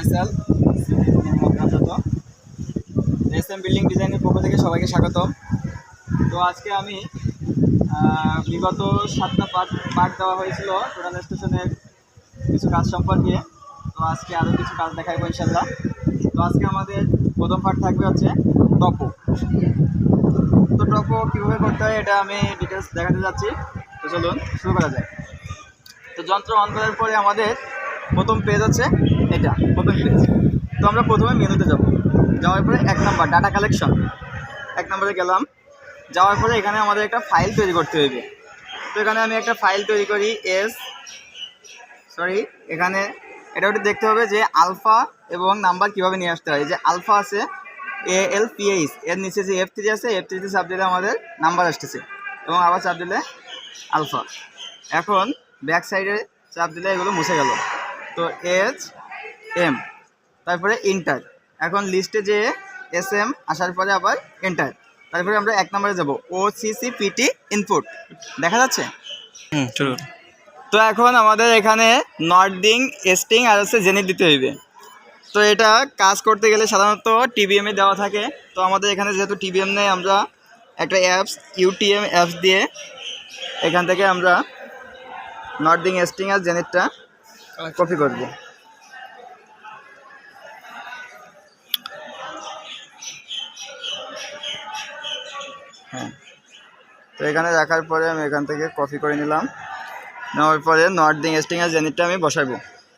Faisal SM building ডিজাইনের পক্ষ থেকে সবাইকে স্বাগতম। তো আজকে আমি বিগত 7টা পার্ট দেওয়া হয়েছিল টোটাল স্টেশনের কিছু কাজ সম্পর্কে। তো আজকে আরও কিছু কাজ দেখাবো ইনশাল্লাহ। তো আজকে আমাদের প্রথম পার্ট থাকবে হচ্ছে টপো। তো টপো কীভাবে করতে হয় এটা আমি ডিটেলস দেখাতে যাচ্ছি। তো চলুন শুরু করা যায়। তো যন্ত্র অন করার পরে আমাদের প্রথম পেজ হচ্ছে এটা, প্রথম পেজ। তো আমরা প্রথমে মেনুতে যাব, যাওয়ার পরে 1 নাম্বার ডাটা কালেকশন, 1 নম্বরে গেলাম। যাওয়ার পরে এখানে আমাদের একটা ফাইল তৈরি করতে হবে। তো এখানে আমি একটা ফাইল তৈরি করি এখানে এটা ওটা দেখতে হবে যে আলফা এবং নাম্বার কীভাবে নিয়ে আসতে হয়। যে আলফা আছে ALPH, এর নিচে যে F3 আছে, F3 চাপ দিলে আমাদের নাম্বার আসতেছে এবং আবার চাপ দিলে আলফা। এখন ব্যাক সাইডে চাপ দিলে এগুলো মুছে গেল। তো HM, তারপরে ইন্টার। এখন লিস্টে যে SM আসার পরে আবার এন্টার। তারপরে আমরা 1 নম্বরে যাব, OCCPT ইনপুট, দেখা যাচ্ছে। তো এখন আমাদের এখানে নর্ডিং, এস্টিং আর হচ্ছে জেনিথ দিতে হইবে। তো এটা কাজ করতে গেলে সাধারণত TBM এ দেওয়া থাকে। তো আমাদের এখানে যেহেতু TBM নেই, আমরা একটা অ্যাপস UTM অ্যাপস দিয়ে এখান থেকে আমরা নর্ডিং, এস্টিং আর জেনিথটা কপি করব। হ্যাঁ, তো এখানে রাখার পরে আমি এখান থেকে কপি করে নিলাম। নেওয়ার পরে নর্ডিং, এস্টিং আর জেনিথটা আমি বসাবো।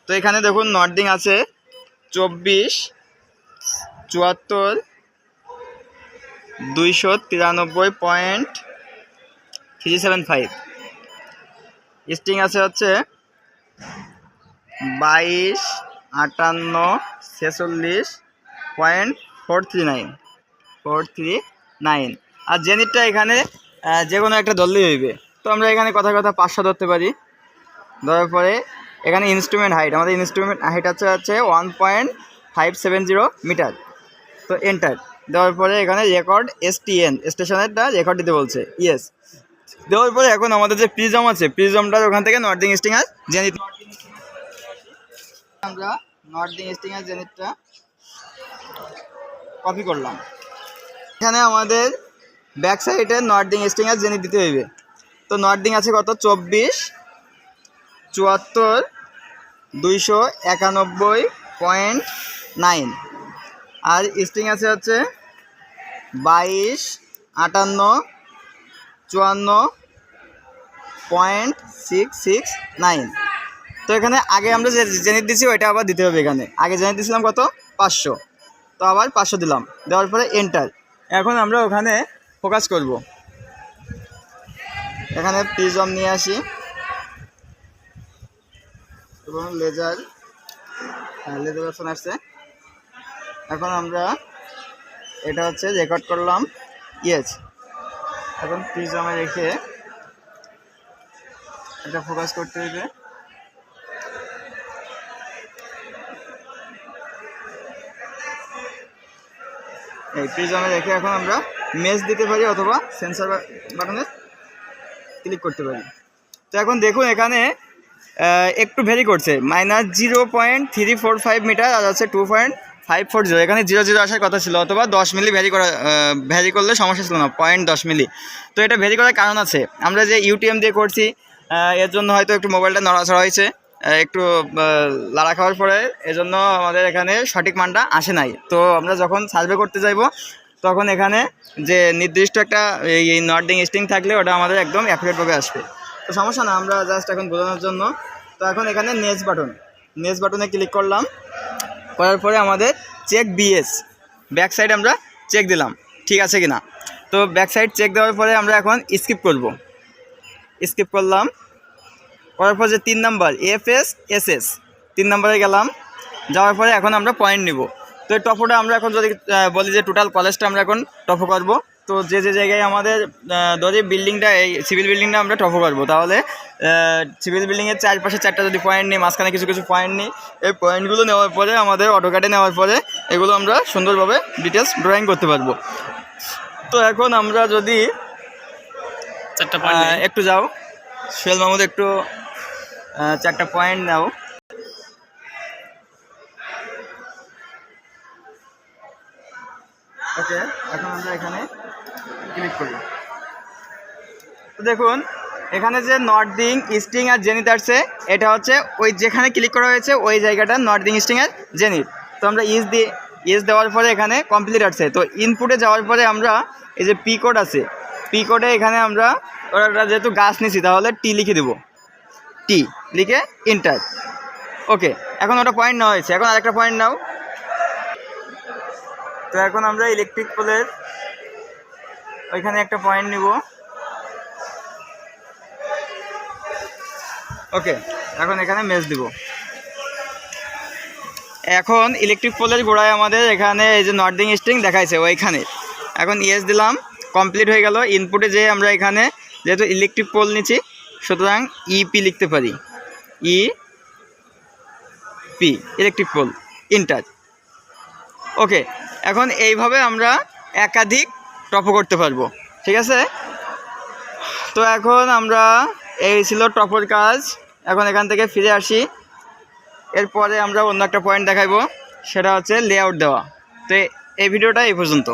তো এখানে দেখুন নর্ডিং আছে 24 74 293.375। স্টিং আছে হচ্ছে 22 58 46.439। আর জেনিথটা এখানে যে কোনো একটা ধরলেই হইবে। তো আমরা এখানে কথা 500 ধরতে পারি। ধরার পরে এখানে ইনস্ট্রুমেন্ট হাইট, আমাদের ইনস্ট্রুমেন্ট হাইট হচ্ছে 1.570 মিটার। তো এন্টার দেওয়ার পরে এখানে রেকর্ড STN, স্টেশনেরটা রেকর্ড দিতে বলছে, ইয়েস দেওয়ার পরে এখন আমাদের যে প্রিজম আছে, প্রিজমটার ওখান থেকে নর্ডিং, এস্টিং আর জেনিথ, আমরা নর্ডিং, এস্টিং আর জেনিথটা কপি করলাম। এখানে আমাদের ব্যাক সাইডে নর্ডিং, এস্টিং আর জেনিথ দিতে হইবে। তো নর্ডিং আছে কত, 24 74 291.9। আর স্টিং আছে হচ্ছে 22 58 54.669। তো এখানে আগে আমরা যে জেনিথ দিচ্ছি ওইটা আবার দিতে হবে। এখানে আগে জেনিথ দিয়েছিলাম কত, 500, তো আবার 500 দিলাম। দেওয়ার পরে এন্টার। এখন আমরা ওখানে ফোকাস করব। এখানে প্রিজম নিয়ে আসি এবং লেজার অপশন আসছে। এখন আমরা এটা হচ্ছে রেকর্ড করলাম, ইয়েস। এখন প্রিজমে রেখে এটা ফোকাস করতে হবে। এই প্রিজমে রেখে এখন আমরা মেশ দিতে পারি অথবা সেন্সর বাটনে ক্লিক করতে পারি। তো এখন দেখুন এখানে একটু ভ্যারি করছে, -0.345 মিটার আর হচ্ছে 2.540। এখানে 00 আসার কথা ছিল, অথবা 10 মিলি ভ্যারি করলে সমস্যা ছিল না, 0.10 মিলি। তো এটা ভ্যারি করার কারণ আছে, আমরা যে UTM দিয়ে করছি এর জন্য হয়তো একটু মোবাইলটা নড়াচড়া হয়েছে, একটু লাড়া খাওয়ার পরে এজন্য আমাদের এখানে সঠিক মানটা আসে নাই। তো আমরা যখন সার্ভে করতে যাইব তখন এখানে যে নির্দিষ্ট একটা এই নর্ডিং, এস্টিং থাকলে ওটা আমাদের একদম অ্যাকুরেটভাবে আসবে। তো সমস্যা না, আমরা জাস্ট এখন বোঝানোর জন্য। তো এখন এখানে নেক্সট বাটনে ক্লিক করলাম। করার পরে আমাদের চেক BS, ব্যাক সাইড আমরা চেক দিলাম ঠিক আছে কিনা। তো ব্যাক সাইড চেক দেওয়ার পরে আমরা এখন স্কিপ করলাম। করার পর যে 3 নাম্বার FSSS, 3 নম্বরে গেলাম। যাওয়ার পরে এখন আমরা পয়েন্ট নিব। তো এই টপোটা আমরা এখন যদি বলি যে টোটাল কলেজটা আমরা এখন টপো করব। তো যে জায়গায় আমাদের ধরি বিল্ডিংটা, এই সিভিল বিল্ডিংটা আমরা টপো করবো, তাহলে সিভিল বিল্ডিংয়ের চারপাশে 4টা যদি পয়েন্ট নিই, মাঝখানে কিছু পয়েন্ট নিই, এই পয়েন্টগুলো নেওয়ার পরে আমাদের অটোক্যাডে নেওয়ার পরে এগুলো আমরা সুন্দরভাবে ডিটেলস ড্রয়িং করতে পারবো। তো এখন আমরা যদি 4টা পয়েন্ট একটু যাও, সোহেল মাহমুদ একটু 4টা পয়েন্ট নাও। ওকে, এখন আমরা এখানে ক্লিক করি। তো দেখুন এখানে যে নর্দিং, স্ট্রিং আর জেনিথ আসছে, এটা হচ্ছে ওই যেখানে ক্লিক করা হয়েছে ওই জায়গাটা নর্দিং, স্ট্রিং আর জেনিথ। তো আমরা ইজ দেওয়ার পরে এখানে কমপ্লিট আসছে। তো ইনপুটে যাওয়ার পরে আমরা এই যে পি কোড আছে, পি কোডে এখানে আমরা ওটা যেহেতু গাছ নিছি তাহলে টি লিখে দেবো, টি লিখে ইন্টার। ওকে, এখন ওটা পয়েন্ট নেওয়া হয়েছে, এখন আরেকটা পয়েন্ট নাও। তো এখন আমরা ইলেকট্রিক পোলের ওইখানে একটা পয়েন্ট নিব। ওকে, এখন এখানে ম্যাচ দিব। এখন ইলেকট্রিক পোলের গোড়ায় আমাদের এখানে এই যে নর্দিং স্ট্রিং দেখাইছে ওইখানে, এখন ইয়েস দিলাম, কমপ্লিট হয়ে গেল। ইনপুটে যে আমরা এখানে যেহেতু ইলেকট্রিক পোল নিচ্ছি সুতরাং ইপি লিখতে পারি, ইপি ইলেকট্রিক পোল, ইন্টার। ওকে, এখন এইভাবে আমরা একাধিক টপো করতে পারবো, ঠিক আছে। তো এখন আমরা এই ছিল টপোর কাজ। এখন এখান থেকে ফিরে আসি, এরপরে আমরা অন্য একটা পয়েন্ট দেখাইবো, সেটা হচ্ছে লেআউট দেওয়া। তো এই ভিডিওটা এই পর্যন্ত।